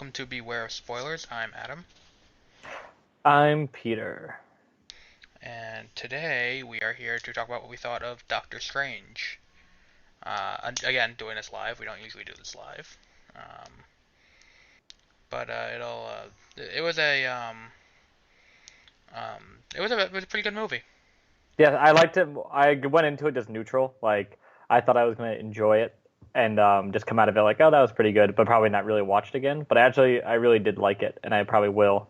welcome to Beware of Spoilers. I'm Adam, I'm Peter. and today we are here to talk about what we thought of Doctor Strange. Again, doing this live. We don't usually do this live, um, but it was it was a pretty good movie. Yeah, I liked it. I went into it just neutral. Like I thought I was gonna enjoy it and just come out of it like, oh, that was pretty good, but probably not really watch it again. But I really did like it, and I probably will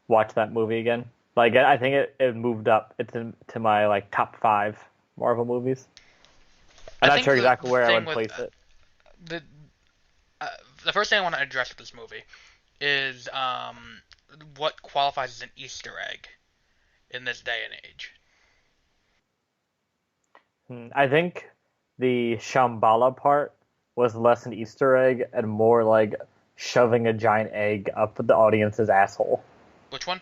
watch that movie again. Like I think it moved up. It's to my like top five Marvel movies. I'm I not think sure the exactly where I thing would with place it. the uh, the first thing I want to address with this movie is what qualifies as an Easter egg in this day and age. I think the Shambhala part was less an Easter egg and more like shoving a giant egg up the audience's asshole. Which one?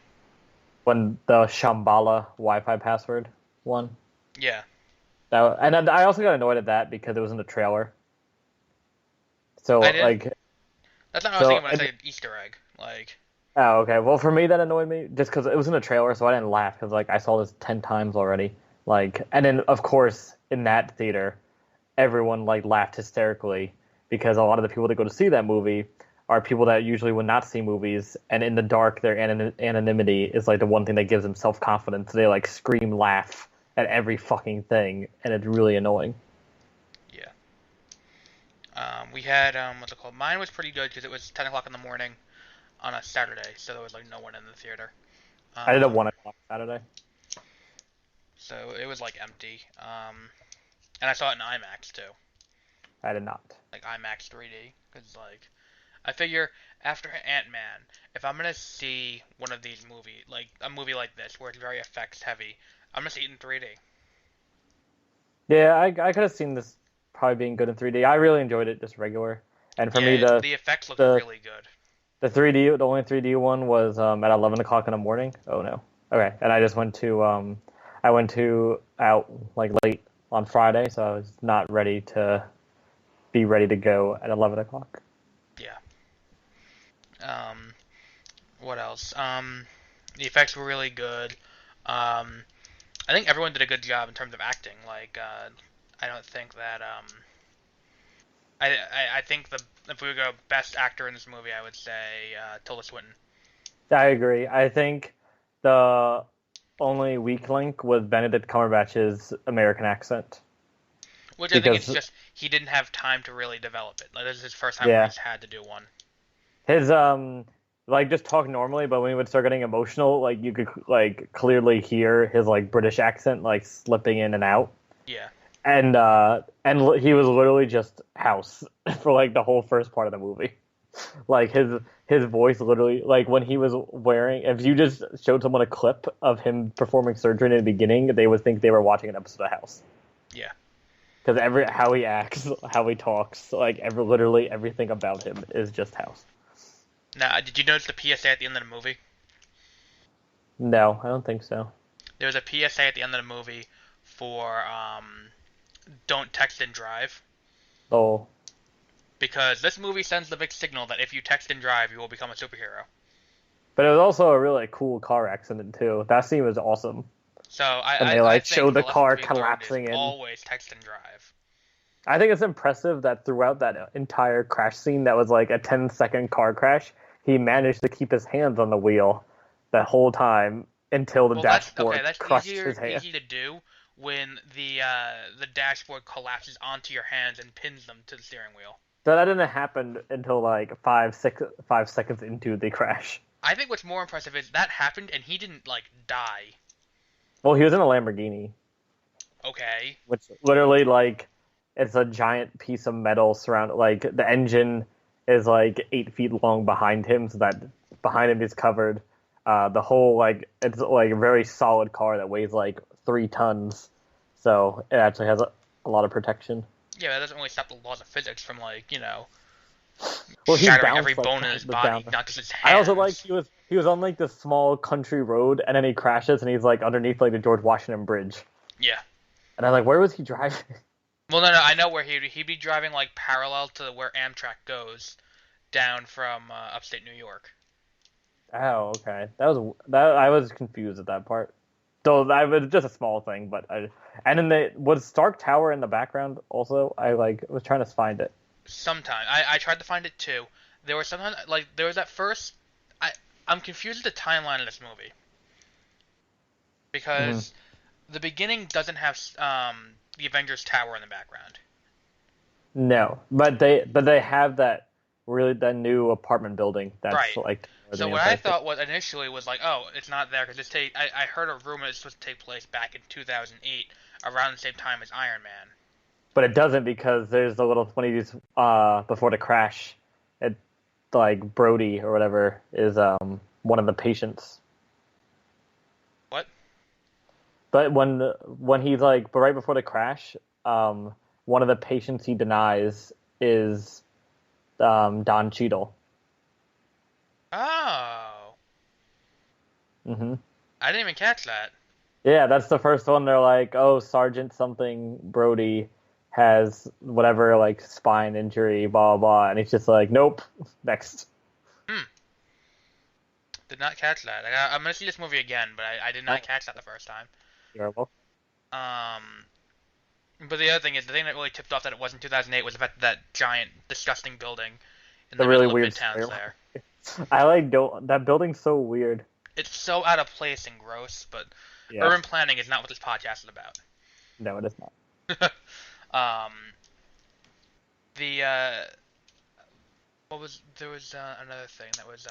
When the Shambhala Wi-Fi password one. Yeah, And I also got annoyed at that because it was in the trailer. So I didn't. like That's not what I was so thinking when I and, said Easter egg. Like, oh okay. Well, for me that annoyed me just because it was in the trailer, so I didn't laugh because like I saw this 10 times already. Like and then of course in that theater everyone like laughed hysterically because a lot of the people that go to see that movie are people that usually would not see movies, and in the dark, their anonymity is like the one thing that gives them self confidence. They like scream, laugh at every fucking thing, and it's really annoying. yeah. We had what's it called? Mine was pretty good because it was 10 o'clock in the morning on a Saturday, so there was like no one in the theater. I did a Um, 1 o'clock Saturday. so it was like empty. And I saw it in IMAX too, I did not. like IMAX 3D, because like I figure after Ant Man, if I'm gonna see one of these movies, like a movie like this where it's very effects heavy, I'm gonna see it in 3D. Yeah, I could have seen this probably being good in 3D. I really enjoyed it just regular. And for me, Yeah, the effects looked the really good. the 3D, the only 3D one was at 11 o'clock in the morning. Oh no. Okay, and I just I went to out like late on Friday, so I was not ready to be ready to go at 11 o'clock. Yeah. Um, what else? The effects were really good. Um, I think everyone did a good job in terms of acting. Like, I don't think that I think the if we would go best actor in this movie, I would say Tilda Swinton, I agree. I think the only weak link was Benedict Cumberbatch's American accent which I think it's because just he didn't have time to really develop it. Like, this is his first time where yeah, he's had to do one. his like just talk normally, but when he would start getting emotional, like you could like clearly hear his like British accent like slipping in and out. Yeah, And he was literally just House for like the whole first part of the movie. Like his voice literally like when he was wearing if you just showed someone a clip of him performing surgery in the beginning, they would think they were watching an episode of House. yeah. Because every how he acts, how he talks, like literally everything about him is just House. Now, did you notice the PSA at the end of the movie? No, I don't think so. There was a PSA at the end of the movie for don't text and drive. Oh, Because this movie sends the big signal that if you text and drive, you will become a superhero. but it was also a really cool car accident too. That scene was awesome, So and I, they I like think showed the the lesson car to be learned is collapsing in. always text and drive. I think it's impressive that throughout that entire crash scene, that was like a 10-second car crash, he managed to keep his hands on the wheel that whole time until the Well, that's okay. dashboard That's crushed his hand. easy to do when the dashboard collapses onto your hands and pins them to the steering wheel. So that didn't happen until like 5 seconds into the crash. I think what's more impressive is that happened and he didn't like die. Well, he was in a Lamborghini, Okay. which literally like it's a giant piece of metal surround. Like the engine is like 8 feet long behind him, so that behind him is covered. The whole like it's like a very solid car that weighs like 3 tons, so it actually has a lot of protection. Yeah, that doesn't really stop the laws of physics from like Well, he shattering every bounced like bone in his down. body, not just his I also like hands. he was on like this small country road, and then he crashes, and he's like underneath like the George Washington Bridge, Yeah. and I'm like, where was he driving? Well, no, I know where he'd be driving like parallel to where Amtrak goes, down from upstate New York. Oh, okay. That I was confused at that part. So that was just a small thing, but and then was Stark Tower in the background also. I like was trying to find it. Sometime I tried to find it too. There was sometimes like there was that first. I I'm confused with the timeline of this movie Hmm. because the beginning doesn't have the Avengers Tower in the background. No, but they have that new apartment building that's Right. like So the what I entire city. thought was initially was like, oh, it's not there because I heard a rumor it's supposed to take place back in 2008, around the same time as Iron Man. But it doesn't because there's the little 20s before the crash. It like Brody or whatever is one of the patients. What? But when he's like, but right before the crash, um, one of the patients he denies is Don Cheadle. Oh, Hmm. I didn't even catch that. Yeah, that's the first one. They're like, oh, Sergeant something Brody has whatever like spine injury, blah blah blah, and he's just like, nope, next. Hmm. Did not catch that. I'm gonna see this movie again, but I did not catch that the first time. Terrible. Um, but the other thing is the thing that really tipped off that it wasn't 2008 was the fact that that giant, disgusting building in The the really middle of weird Midtown is stairwell. there. I like don't that building's so weird. It's so out of place and gross, but Yeah, urban planning is not what this podcast is about. no, it is not. um, the what was there was another thing that was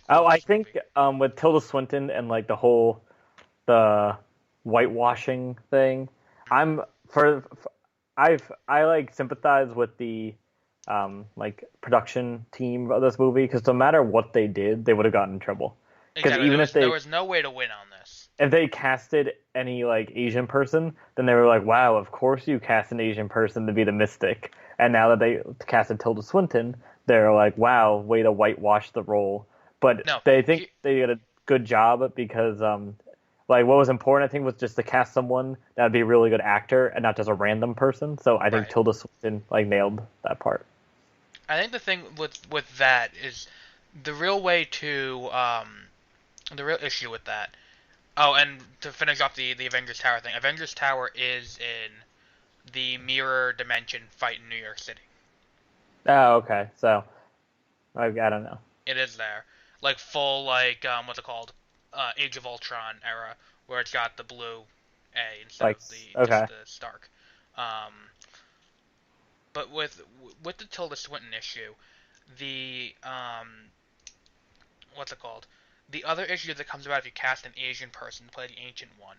cool Oh, about I this think movie. with Tilda Swinton and like the whitewashing thing, I'm for I like sympathize with the like production team of this movie because no matter what they did, they would have gotten in trouble. Because Exactly, even there was no way to win on this. if they casted any like Asian person, then they were like, wow, of course you cast an Asian person to be the Mystic. And now that they casted Tilda Swinton, they're like, wow, way to whitewash the role. But No, they think they did a good job because like what was important I think was just to cast someone that would be a really good actor and not just a random person. So I think right. Tilda Swinton like nailed that part. I think the thing with that is the real way to the real issue with that. Oh, and to finish off the Avengers Tower thing, Avengers Tower is in the mirror dimension fight in New York City. Oh, okay. So I don't know. It is there, like full like what's it called, Age of Ultron era, where it's got the blue A instead Like of the okay. just the Stark. Um, but with the Tilda Swinton issue, the what's it called? The other issue that comes about if you cast an Asian person to play the Ancient One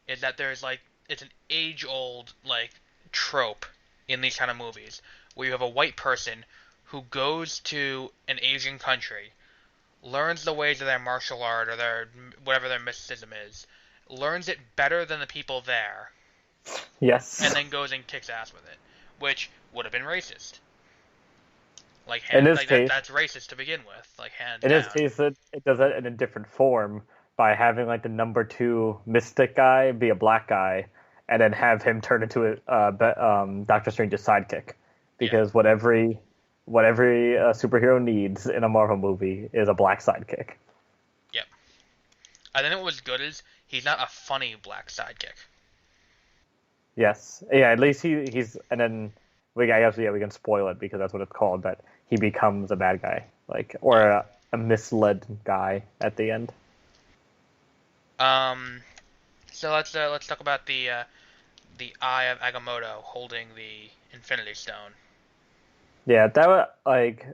is that there's like it's an age-old like trope in these kind of movies where you have a white person who goes to an Asian country, learns the ways of their martial art or their whatever their mysticism is, learns it better than the people there, and Yes. then goes and kicks ass with it, which would have been racist. In this Like that case, that's racist to begin with, like hands in this down. case, it does it in a different form by having like the number two mystic guy be a black guy, and then have him turn into a Doctor Strange's sidekick. Yeah. Because what every superhero needs in a Marvel movie is a black sidekick. Yep. I think what was good is he's not a funny black sidekick. Yes, yeah. At least he's and then I guess yeah we can spoil it because that's what it's called. That he becomes a bad guy, like or Yeah. a misled guy at the end. Um. So let's talk about the Eye of Agamotto holding the Infinity Stone. Yeah, that was like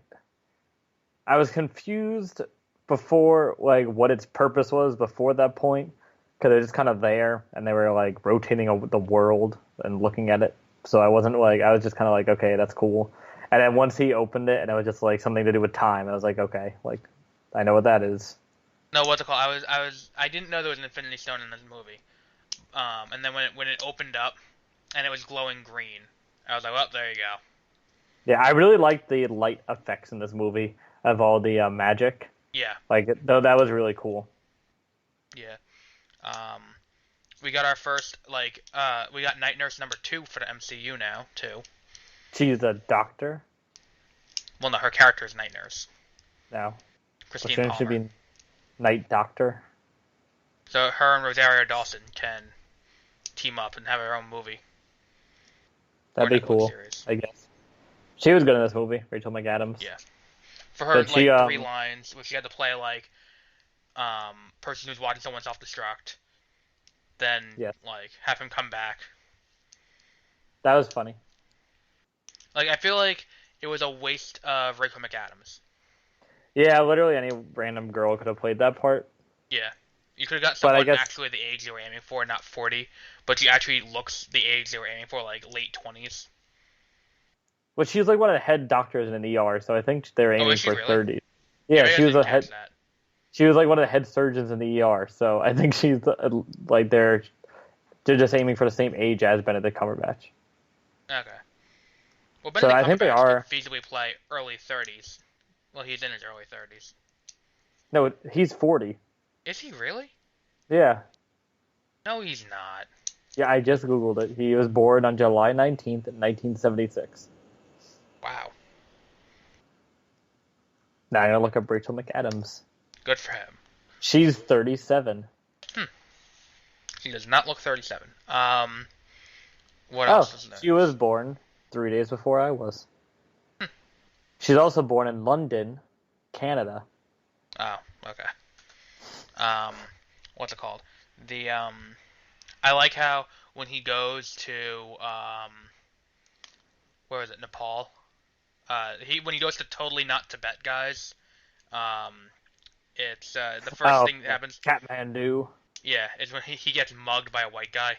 I was confused before, like what its purpose was before that point, because it was just kind of there, and they were like rotating the world and looking at it. So I wasn't like I was just kind of like, okay, that's cool. And then once he opened it, and it was just like something to do with time, I was like, okay, like I know what that is. No, what's it called? I didn't know there was an Infinity Stone in this movie. And then when it opened up and it was glowing green, I was like, well, there you go. Yeah, I really liked the light effects in this movie of all the magic. Yeah, Like, though that was really cool. yeah. Um, we got our first we got Night Nurse number 2 for the MCU now too. She's a doctor. Well, no, her character is Night Nurse. No. But Christine shouldn't she Palmer. be Night Doctor? So her and Rosario Dawson can team up and have her own movie or That'd be Netflix cool, series. I guess. She was good in this movie, Rachel McAdams. Yeah. For her, Did she, like, 3 lines, where she had to play, like, person who's watching someone self-destruct, then, Yeah. like, have him come back. That was funny. Like, I feel like it was a waste of Rachel McAdams. Yeah, literally any random girl could have played that part. Yeah. You could have got But I someone guess- actually the age they were aiming for, not 40, but she actually looks the age they were aiming for, like, late 20s. Well, she was like one of the head doctors in an ER, so I think they were aiming is she for really? 30s. Yeah, maybe I she was didn't a catch head. that. She was like one of the head surgeons in the ER, so I think she's like they're just aiming for the same age as Benedict Cumberbatch. Okay. Well, So Benedict I think they Cumberbatch are. could feasibly play early 30s. Well, he's in his early 30s. No, he's 40. Is he really? Yeah, No, he's not. yeah. I just googled it. He was born on July 19th, 1976. Wow. Now I'm gonna look up Rachel McAdams. Good for him. She's 37. He does not look 37. What else is there? She was born 3 days before I was. She's also born in London, Canada. Oh, okay. What's it called? I like how when he goes to, where is it, Nepal? When he goes to Totally Not Tibet, guys, it's, the first thing that happens, Kathmandu. yeah, is when he gets mugged by a white guy.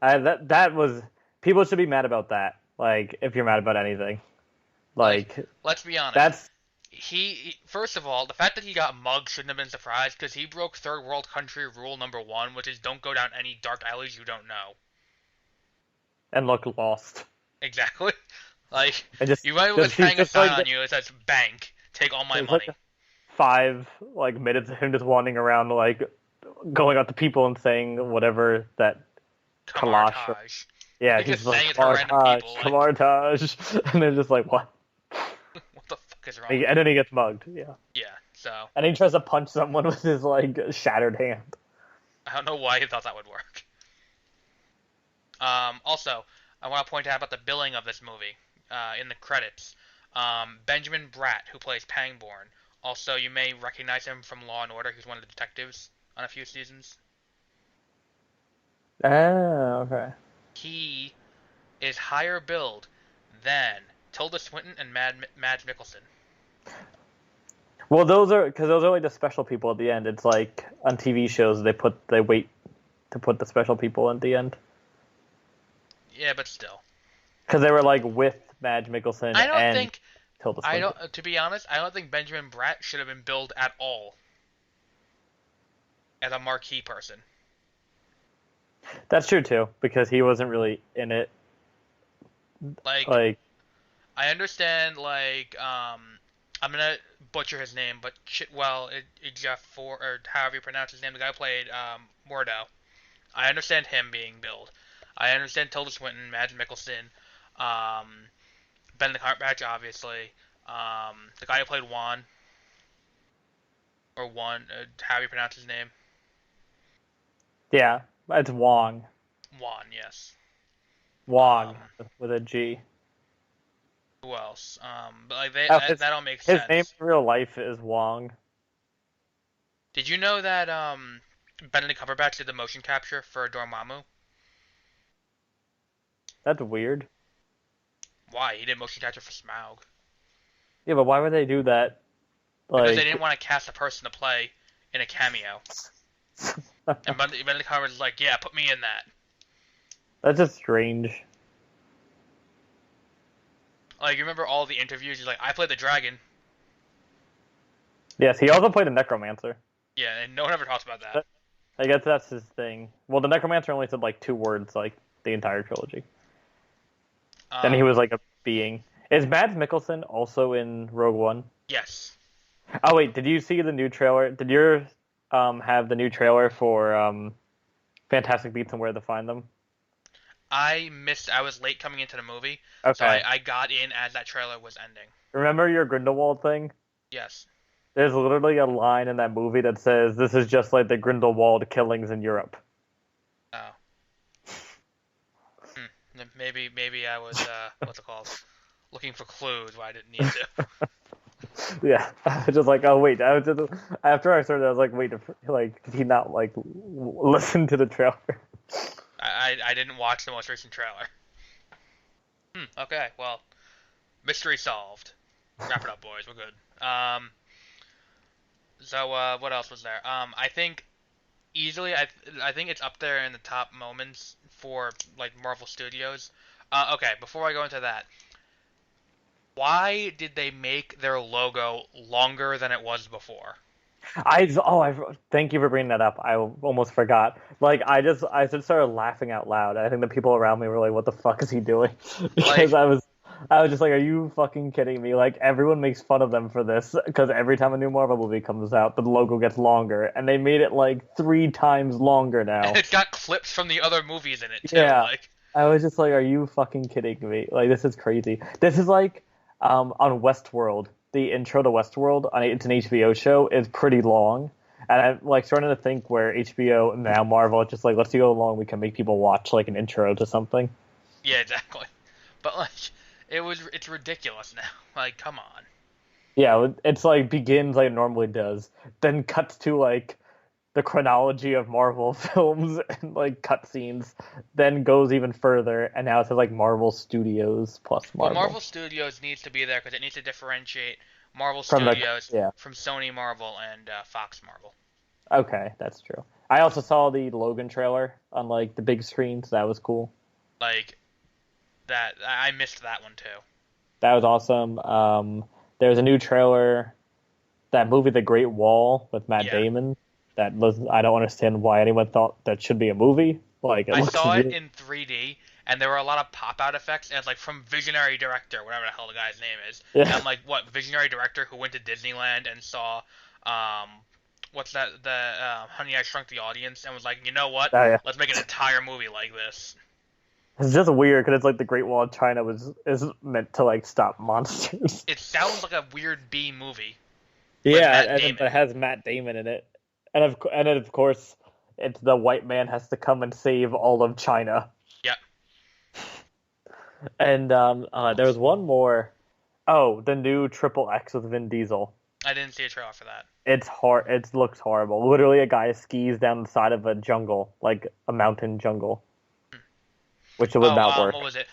That was, people should be mad about that. Like, if you're mad about anything, like Let's be honest. that's First of all, the fact that he got mugged shouldn't have been a surprise, because he broke third world country rule number 1, which is don't go down any dark alleys you don't know. and look lost. Exactly. Like, And just you might just- as well hang a just sign like on you that says bank, take all my It's money. like 5 minutes of him just wandering around, like going up to people and saying whatever that Kalash. Camartage. Yeah, He he's just like saying it to random Kamartage, people, like- Kamartage, and they're just like what? What the fuck is wrong with And then he gets mugged. Yeah, Yeah, so, and he tries to punch someone with his like shattered hand. I don't know why he thought that would work. Also, I want to point out about the billing of this movie, in the credits. Benjamin Bratt, who plays Pangborn. Also, you may recognize him from Law & Order. He's one of the detectives on a few seasons. Oh, okay. He is higher billed than Tilda Swinton and Mads Mikkelsen. Well, those are like the special people at the end. It's like on TV shows they wait to put the special people at the end Yeah, but still. because they were like with Madge Mikkelsen I don't and think... Tilda Swinton. To be honest, I don't think Benjamin Bratt should have been billed at all as a marquee person. That's true too, because he wasn't really in it. Like, I understand, like, I'm gonna butcher his name, but Chitwell Ejiofor, or however you pronounce his name, the guy who played Mordo. I understand him being billed. I understand Tilda Swinton, Mads Mikkelsen, Benedict Cumberbatch, obviously, the guy who played Juan, or Juan, however you pronounce his name. Yeah, it's Wong. Juan, yes. Wong with a G. Who else? But like that all makes His sense. name in real life is Wong. Did you know that Benedict Cumberbatch did the motion capture for Dormammu? That's weird. Why? He did motion capture for Smaug. Yeah, but why would they do that? Because they didn't want to cast a person to play in a cameo. And Benedict Cumberbatch was like, yeah, put me in that. That's just strange. Like, you remember all the interviews? He's like, I played the dragon. Yes, he also played a necromancer. Yeah, and no one ever talks about that. I guess that's his thing. Well, the necromancer only said like 2 words, like the entire trilogy. And he was like a being. Is Mads Mikkelsen also in Rogue One? Yes. Oh wait, did you see the new trailer? Did yours have the new trailer for Fantastic Beasts and Where to Find Them? I was late coming into the movie, Okay. so I got in as that trailer was ending. Remember your Grindelwald thing? Yes. There's literally a line in that movie that says, "This is just like the Grindelwald killings in Europe." Oh. Maybe I was what's it called? Looking for clues where I didn't need to. Yeah, I was just like, oh wait. I was just after I started, I was like, wait, like, did he not like listen to the trailer? I didn't watch the most recent trailer. Okay, well, mystery solved. Wrap it up, boys. We're good. So what else was there? I think easily, I think it's up there in the top moments for like Marvel Studios. Okay, before I go into that, why did they make their logo longer than it was before? I thank you for bringing that up. I almost forgot. Like I just started laughing out loud. I think the people around me were like, "What the fuck is he doing?" Because Like, I was just like, "Are you fucking kidding me?" Like everyone makes fun of them for this because every time a new Marvel movie comes out, the logo gets longer, and they made it like 3 times longer and now. it's got clips from the other movies in it too. Yeah, Like, I was just like, "Are you fucking kidding me?" Like this is crazy. This is like on Westworld. The intro to Westworld on it's an HBO show is pretty long, and I'm like starting to think where HBO now Marvel just like let's go along. We can make people watch like an intro to something. yeah, exactly. But like, it's ridiculous now. Like, come on. Yeah, it's like begins like it normally does, then cuts to like the chronology of Marvel films and like cutscenes, then goes even further, and now it says like Marvel Studios plus Well, Marvel Marvel Studios needs to be there because it needs to differentiate Marvel from the Studios yeah. from Sony Marvel and Fox Marvel. Okay, that's true. I also saw the Logan trailer on like the big screen, so that was cool. Like that, I missed that one too. That was awesome. There was a new trailer, that movie, The Great Wall with Matt Yeah, Damon. That was I don't understand why anyone thought that should be a movie. Like it I looks saw it really in 3D, and there were a lot of pop-out effects, and it's like from Visionary Director, whatever the hell the guy's name is. And yeah I'm like, what Visionary Director who went to Disneyland and saw, um, what's that? The Honey I Shrunk the Audience, and was like, you know what? oh, yeah. Let's make an entire movie like this. It's just weird because it's like the Great Wall of China was is meant to like stop monsters. It sounds like a weird B movie with Yeah, Matt but Damon. it has Matt Damon in it, and then of course it's the white man has to come and save all of China. Yep. And there was one more. Oh, the new Triple X with Vin Diesel. I didn't see a trailer for that. It's hard. It looks horrible. Literally, a guy skis down the side of a jungle, like a mountain jungle, which would Oh, not what work. was it?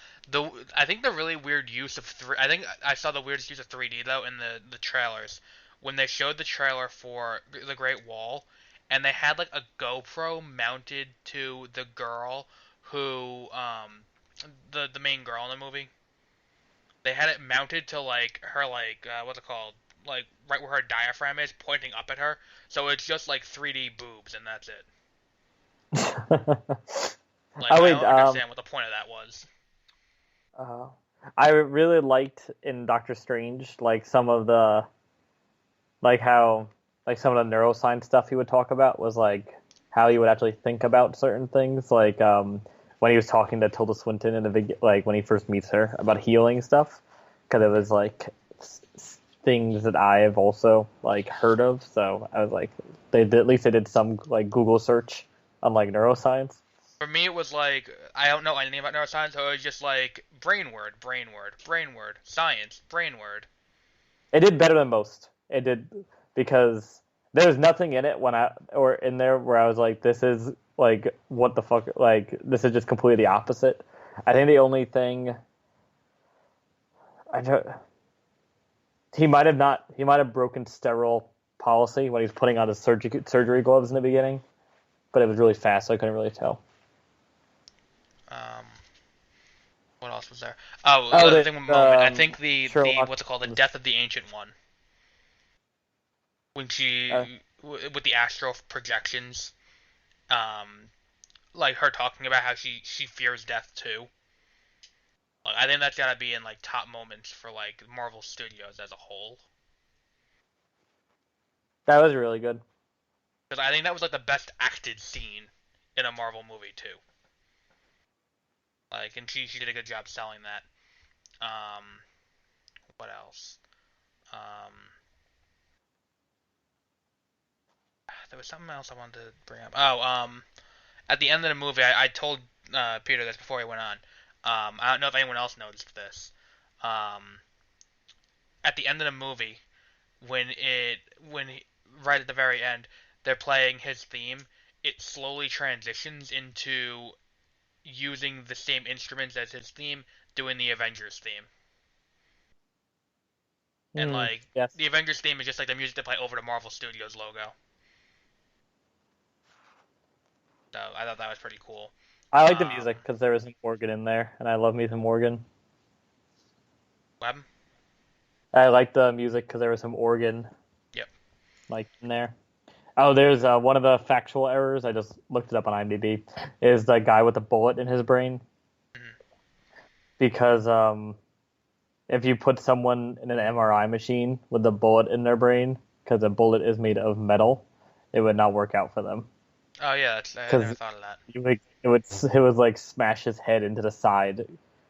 I think the really weird use of three. I think I saw the weirdest use of 3D though in the trailers when they showed the trailer for the Great Wall, and they had like a GoPro mounted to the girl who the main girl in the movie. They had it mounted to like her like what's it called, like right where her diaphragm is, pointing up at her. So it's just like 3D boobs, and that's it. Like Oh I wait, don't understand what the point of that was. uh, I really liked in Doctor Strange, like some of the like how like some of the neuroscience stuff he would talk about was like how he would actually think about certain things, like when he was talking to Tilda Swinton in the like when he first meets her about healing stuff, because it was like things that I have also like heard of. So I was like, they did, at least they did some like Google search on like neuroscience. For me, it was like I don't know anything about neuroscience, so it was just like brain word, brain word, brain word, science, brain word. It did better than most. It did because there was nothing in it when I or in there where I was like, this is like what the fuck, like this is just completely the opposite. I think the only thing I don't, he might have broken sterile policy when he was putting on his surgery gloves in the beginning, but it was really fast, so I couldn't really tell. Um, what else was there? Oh, Oh, the the thing with moment. I think the Sherlock what's it called? The Holmes. death of the ancient one. When Uh, with the astral projections, um, like her talking about how she fears death too. Like, I think that's gotta be in like top moments for like Marvel Studios as a whole. that was really good. Because I think that was like the best acted scene in a Marvel movie too. Like, and she did a good job selling that. Um, what else? there was something else I wanted to bring up. Oh, at the end of the movie, I told Peter this before he went on. I don't know if anyone else noticed this. Um, at the end of the movie, right at the very end, they're playing his theme. It slowly transitions into using the same instruments as his theme, doing the Avengers theme. And Hmm. like Yes. the Avengers theme is just like the music they play over the Marvel Studios logo. So I thought that was pretty cool. I like the Um, music because there was some Morgan in there, and I love me some Morgan. Web. I like the music because there was some organ Yep. like in there. Oh, there's one of the factual errors. I just looked it up on IMDb. Is the guy with the bullet in his brain Mhm. because if you put someone in an MRI machine with a bullet in their brain, because a bullet is made of metal, it would not work out for them. Oh yeah, I never Because thought of that. it would like smash his head into the side.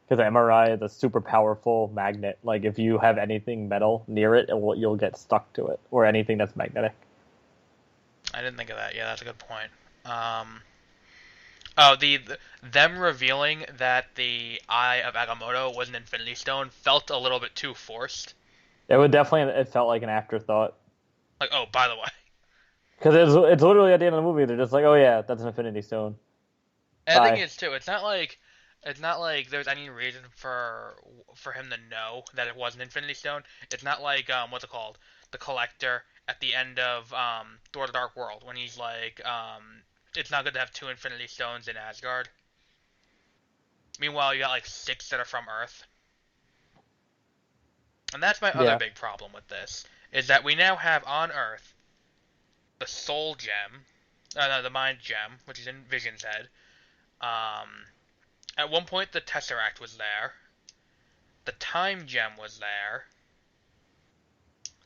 Because MRI is a super powerful magnet. Like if you have anything metal near it, you'll get stuck to it, or anything that's magnetic. I didn't think of that. Yeah, that's a good point. Um, oh, them revealing that the Eye of Agamotto was an Infinity Stone felt a little bit too forced. It felt like an afterthought. Like, oh, by the way. Because it's literally at the end of the movie, they're just like, oh yeah, that's an Infinity Stone. And the thing Bye. is too, it's not like there's any reason for him to know that it was an Infinity Stone. It's not like what's it called, the Collector at the end of Thor: The Dark World when he's like it's not good to have two Infinity Stones in Asgard. Meanwhile, you got like six that are from Earth, and that's my other Yeah. big problem with this is that we now have on Earth the Soul Gem, no, the Mind Gem, which is in Vision's head. Um, at one point the Tesseract was there. The Time Gem was there.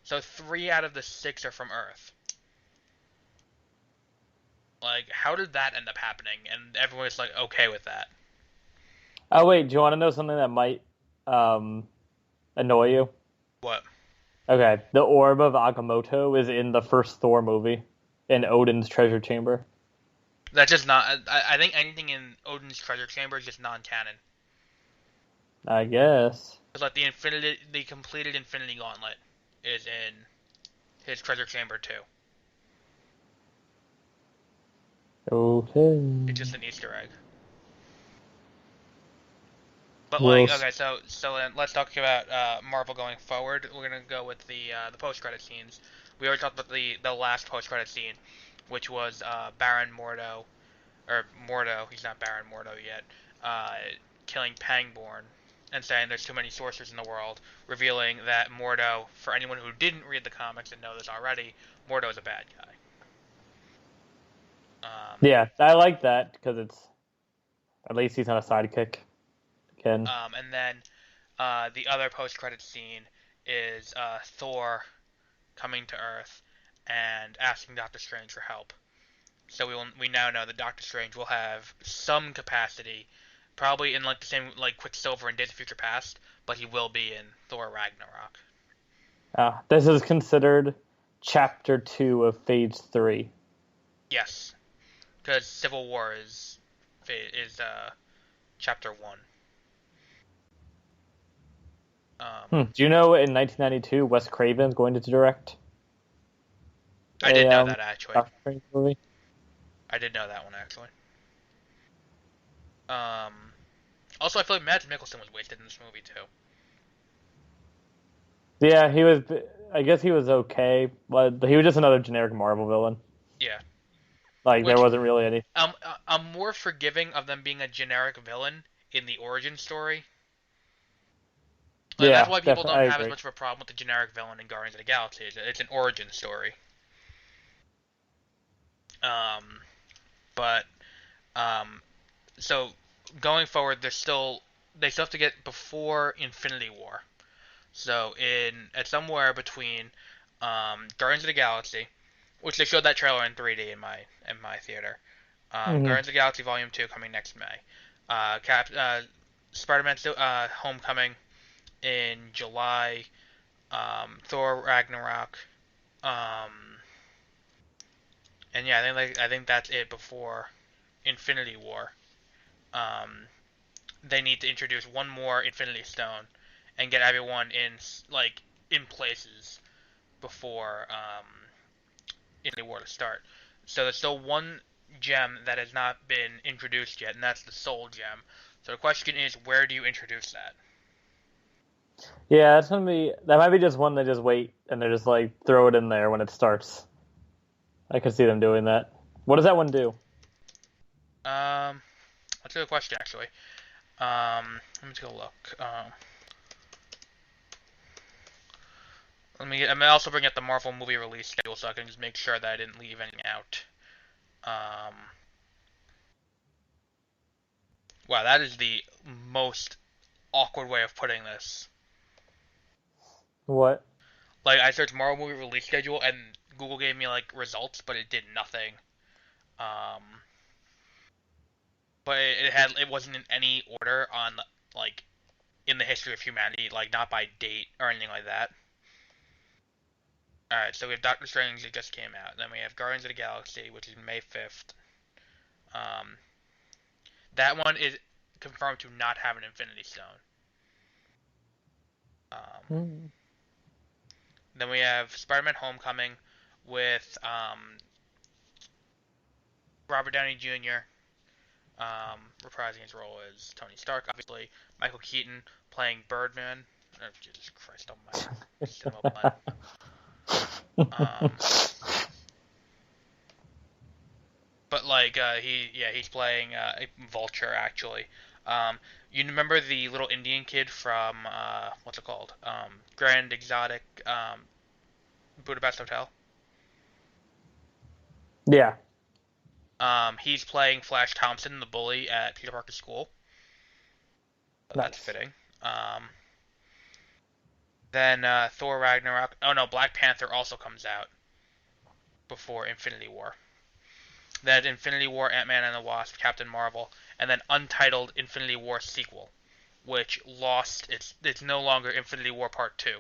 So three out of the six are from Earth. Like, how did that end up happening? And everyone's like okay with that. Oh wait, do you want to know something that might um annoy you? What? Okay, the orb of Agamotto is in the first Thor movie, in Odin's treasure chamber. That's just not. I think anything in Odin's treasure chamber is just non-canon. I guess. Because like the completed Infinity Gauntlet is in his treasure chamber too. It's Okay. just an Easter egg. But We'll. like, okay, so then let's talk about Marvel going forward. We're gonna go with the post-credit scenes. We already talked about the last post-credit scene, which was Baron Mordo, or Mordo. He's not Baron Mordo yet. Uh, Killing Pangborn and saying there's too many sorcerers in the world, revealing that Mordo, for anyone who didn't read the comics and know this already, Mordo is a bad guy. Um, Yeah, I like that because it's at least he's not a sidekick. Ken. and then the other post-credit scene is Thor coming to Earth and asking Doctor Strange for help. So we now know that Doctor Strange will have some capacity, probably in like the same like Quicksilver in Days of Future Past, but he will be in Thor Ragnarok. This is considered chapter 2 of phase 3. Yes, because Civil War is chapter one. Do you know in 1992 Wes Craven's going to direct I did a know that actually. Doctor Strange movie? I did know that one actually. Um, Also, I feel like Mads Mikkelsen was wasted in this movie too. Yeah, he was. I guess he was okay, but he was just another generic Marvel villain. Yeah, Like there which wasn't really any. I'm more forgiving of them being a generic villain in the origin story. Like, that's Yeah, why people definitely. don't I have as agree. much of a problem with the generic villain in Guardians of the Galaxy. It's an origin story. Um, but um, so going forward, they still have to get before Infinity War. So in at somewhere between Guardians of the Galaxy, which they showed that trailer in 3D in my theater. Hmm. Guardians of the Galaxy Volume 2 coming next May. Spider-Man Homecoming in July. Thor Ragnarok. Um, And yeah, I think that's it before Infinity War. Um, they need to introduce one more Infinity Stone and get everyone in places before Infinity War to start. So there's still one gem that has not been introduced yet, and that's the Soul Gem. So the question is, where do you introduce that? Yeah, that's gonna be that might be just one they just wait and they just like throw it in there when it starts. I could see them doing that. What does that one do? Um, that's a good question actually. Let me take a look. I'm gonna also bring up the Marvel movie release schedule so I can just make sure that I didn't leave anything out. Um, wow, that is the most awkward way of putting this. What? Like I searched Marvel movie release schedule and Google gave me like results, but it did nothing. Um, but it wasn't in any order on like in the history of humanity, like not by date or anything like that. All right, so we have Doctor Strange that just came out. Then we have Guardians of the Galaxy, which is May 5th. Um, that one is confirmed to not have an Infinity Stone. Um, Hmm. then we have Spider-Man: Homecoming with Robert Downey Jr. Reprising his role as Tony Stark, obviously. Michael Keaton playing Birdman. Oh, Jesus Christ Almighty, Cinema Blend. Um, but he's playing Vulture actually. Um, you remember the little Indian kid from what's it called? Grand Exotic Budapest Hotel. Yeah. He's playing Flash Thompson, the bully at Peter Parker's school. So that's Nice. fitting. Then Thor Ragnarok. Oh no, Black Panther also comes out before Infinity War. Then Infinity War, Ant-Man and the Wasp, Captain Marvel, and then untitled Infinity War sequel, which lost it's no longer Infinity War Part 2.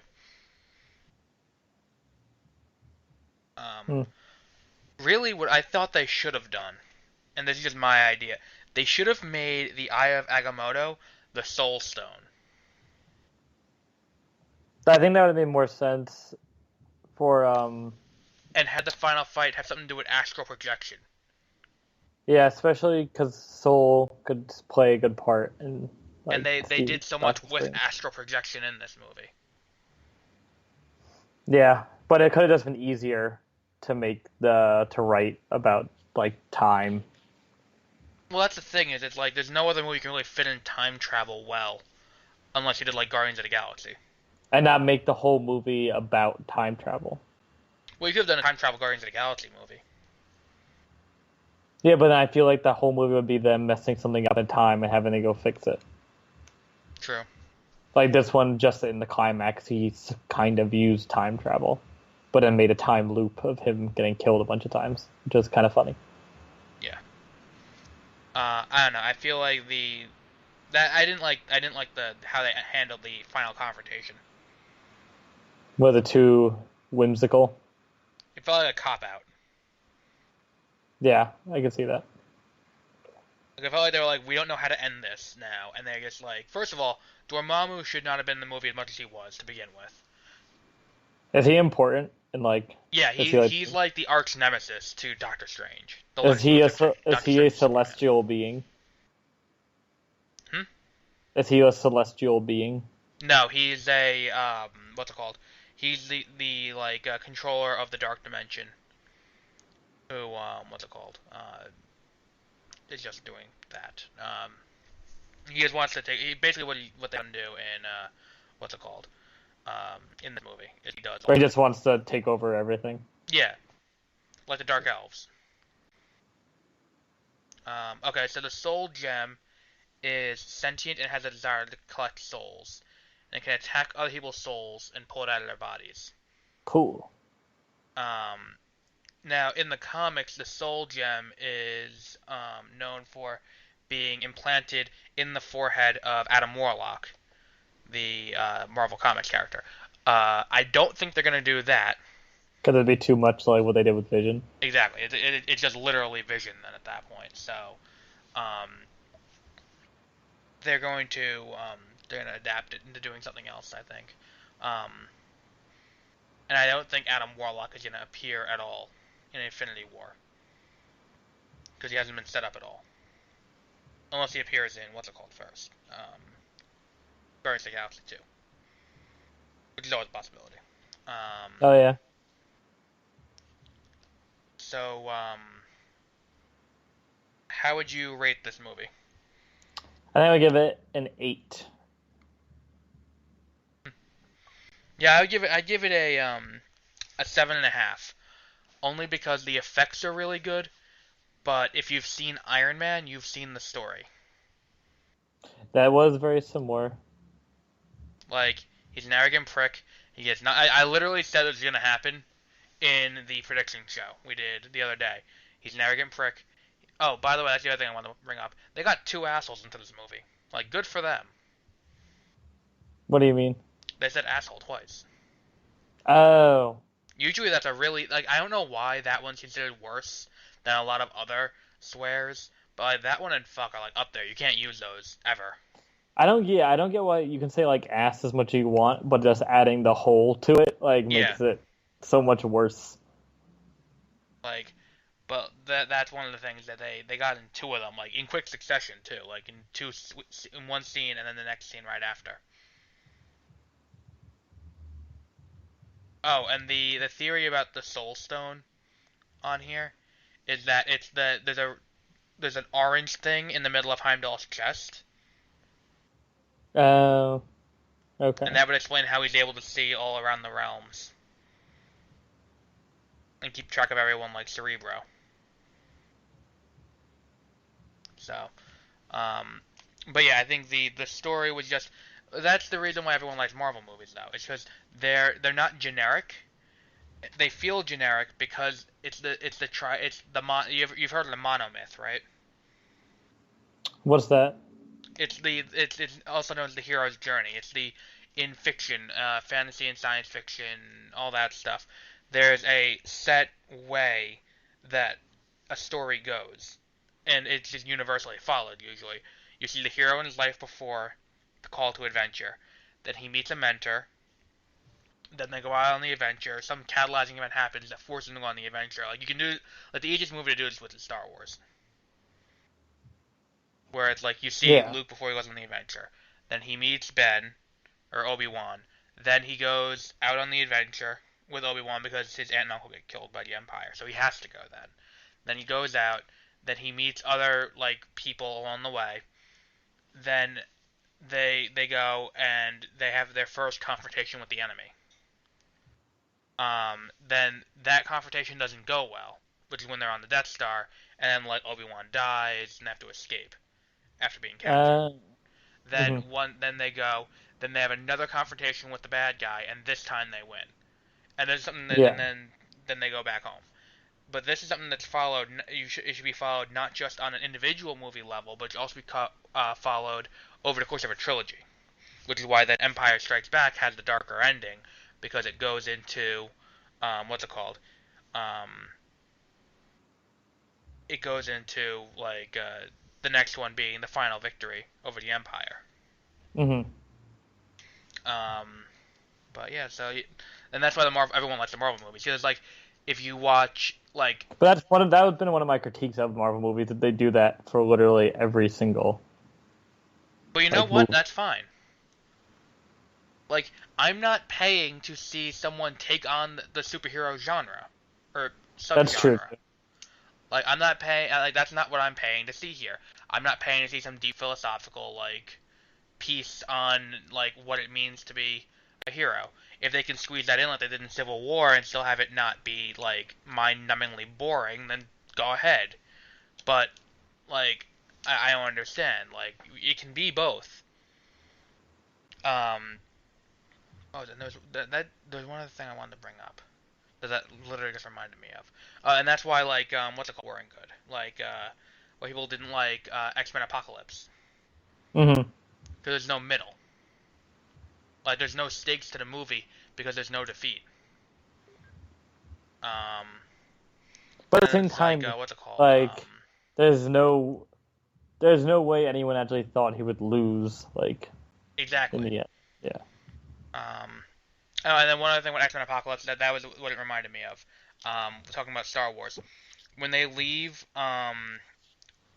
Um, Hmm. really, what I thought they should have done, and this is just my idea, they should have made the Eye of Agamotto the Soul Stone, I think that would make more sense for and had the final fight have something to do with astral projection. yeah, especially because Soul could play a good part in And like they Steve did so much Doctor with Strange. astral projection in this movie. Yeah, but it could have just been easier to make the to write about like time. Well, that's the thing is, it's like there's no other movie you can really fit in time travel well, unless you did like Guardians of the Galaxy. And not make the whole movie about time travel. Well, you could have done a time travel Guardians of the Galaxy movie. Yeah, but then I feel like the whole movie would be them messing something up in time and having to go fix it. True. Like this one, just in the climax, he's kind of used time travel, but then made a time loop of him getting killed a bunch of times, which is kind of funny. Yeah. I don't know. I feel like the that I didn't like the how they handled the final confrontation. Were the two whimsical? It felt like a cop out. Yeah, I can see that. Like I felt like they were like, we don't know how to end this now, and they're just like, first of all, Dormammu should not have been in the movie as much as he was to begin with. Is he important? And like, Yeah, is he like, he's like the arch nemesis to Doctor Strange, the is Lex he a Luthor is Doctor he a Strange Superman. celestial being? Hmm? Is he a celestial being? No, he's a what's it called? He's the like controller of the dark dimension. Who what's it called? Is just doing that. He just wants to take basically what they want to do in what's it called? In the movie, is he does Or all he that. just wants to take over everything? Yeah, like the Dark Elves. Okay, so the Soul Gem is sentient and has a desire to collect souls, and it can attack other people's souls and pull it out of their bodies. Cool. Um, Now, in the comics, the Soul Gem is known for being implanted in the forehead of Adam Warlock, the Marvel Comics character. I don't think they're going to do that. Because it'd be too much like what they did with Vision. Exactly. It's just literally Vision then at that point. So, um, they're going to adapt it into doing something else, I think. Um, and I don't think Adam Warlock is going to appear at all in Infinity War because he hasn't been set up at all, unless he appears in what's it called first, Guardians of the Galaxy 2, which is always a possibility. Um, Oh yeah, so, how would you rate this movie? I think I would give it an 8. Yeah, I'd give it a 7.5, only because the effects are really good. But if you've seen Iron Man, you've seen the story. That was very similar. Like, he's an arrogant prick. He gets not. I literally said it was gonna happen in the prediction show we did the other day. He's an arrogant prick. Oh, by the way, that's the other thing I wanted to bring up. They got two assholes into this movie. Like, good for them. What do you mean? They said asshole twice. Oh, Usually that's a really like I don't know why that one's considered worse than a lot of other swears, but like, that one and fuck are like up there. You can't use those ever. I don't get why you can say like ass as much as you want, but just adding the whole to it like Yeah, makes it so much worse. like but that's one of the things that they got in two of them like in quick succession too, like in one scene and then the next scene right after. Oh, and the theory about the soul stone on here is that there's an orange thing in the middle of Heimdall's chest, Oh, and okay. that would explain how he's able to see all around the realms and keep track of everyone like Cerebro. So, um, but yeah, I think the story was just that's the reason why everyone likes Marvel movies though. It's because they're not generic. They feel generic because it's the you've heard of the monomyth, right? What's that? It's also known as the hero's journey. It's the in fiction, fantasy and science fiction, all that stuff. There's a set way that a story goes, and it's just universally followed. Usually, you see the hero in his life before the call to adventure. Then he meets a mentor. Then they go out on the adventure. Some catalyzing event happens that forces them to go on the adventure. Like you can do, like the easiest movie to do this with is Star Wars, where it's like you see Yeah. Luke before he goes on the adventure. Then he meets Ben or Obi-Wan. Then he goes out on the adventure with Obi-Wan because his aunt and uncle get killed by the Empire, so he has to go then. Then he goes out. Then he meets other like people along the way. Then they go and they have their first confrontation with the enemy. Then that confrontation doesn't go well, which is when they're on the Death Star, and then like Obi-Wan dies and they have to escape after being captured. Uh, Then mhm. then they have another confrontation with the bad guy, and this time they win. And there's something that, and Yeah. then they go back home. But this is something that's followed. It should be followed not just on an individual movie level, but it should also be followed over the course of a trilogy. Which is why that Empire Strikes Back has the darker ending because it goes into what's it called? Um, it goes into like the next one being the final victory over the Empire. Mhm. Um, but yeah, and that's why the Marvel everyone likes the Marvel movies because like if you watch like, But that has been one of my critiques of Marvel movies that they do that for literally every single but you know like what? movie. That's fine. Like I'm not paying to see someone take on the superhero genre or That's true. subgenre. Like I'm not paying. Like that's not what I'm paying to see here. I'm not paying to see some deep philosophical like piece on like what it means to be a hero. If they can squeeze that in like they did in Civil War and still have it not be like mind-numbingly boring, then go ahead. But like I don't understand. Like it can be both. Um. Oh, then there's one other thing I wanted to bring up that literally just reminded me of, and that's why like what's it called? Weren't good. Like why people didn't like X Men Apocalypse Mhm. because there's no middle. Like there's no stakes to the movie because there's no defeat. But at and the then same it's like, time, what's it called? like there's no way anyone actually thought he would lose. Like in Exactly. the end, yeah. Oh, and then one other thing with X-Men Apocalypse, that was what it reminded me of. Talking about Star Wars, when they leave,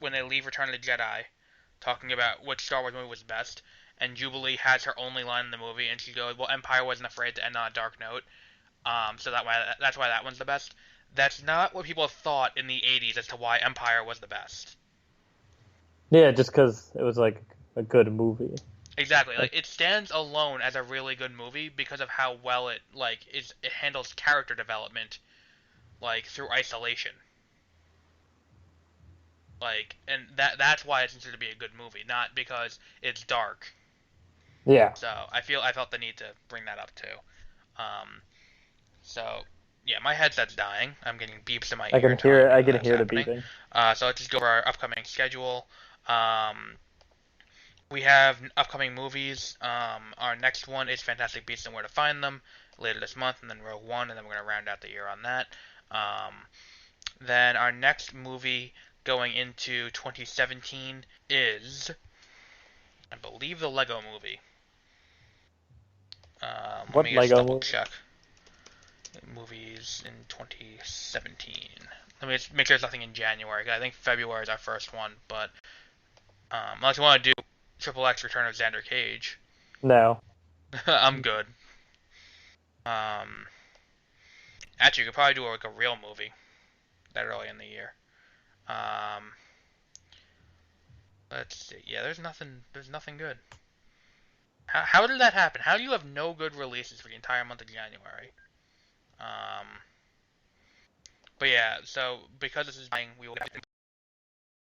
Return of the Jedi, talking about which Star Wars movie was best, and Jubilee has her only line in the movie, and she goes, "Well, Empire wasn't afraid to end on a dark note, so that's why that one's the best." That's not what people thought in the '80s as to why Empire was the best. Yeah, just because it was like a good movie. Exactly. Like, Like it stands alone as a really good movie because of how well it handles character development like through isolation. Like and that's why it's considered to be a good movie, not because it's dark. yeah, So I felt the need to bring that up too. Um, so yeah, my headset's dying. I'm getting beeps in my I ear can hear telling it. me I that can that's hear the happening. beeping. So let's just go over our upcoming schedule. Um, we have upcoming movies. Our next one is Fantastic Beasts and Where to Find Them later this month, and then Rogue One, and then we're gonna round out the year on that. Um, then our next movie going into 2017 is, I believe, the Lego Movie. Let What me just Lego double movie? check. Movies in 2017. Let me just make sure there's nothing in January. 'Cause I think February is our first one, but unless you want to do Triple X Return of Xander Cage, No. I'm good. Um, Actually, you could probably do like a real movie that early in the year. Um, let's see. Yeah, there's nothing. There's nothing good. How did that happen? How do you have no good releases for the entire month of January? Um, but yeah, so because this is dying, we will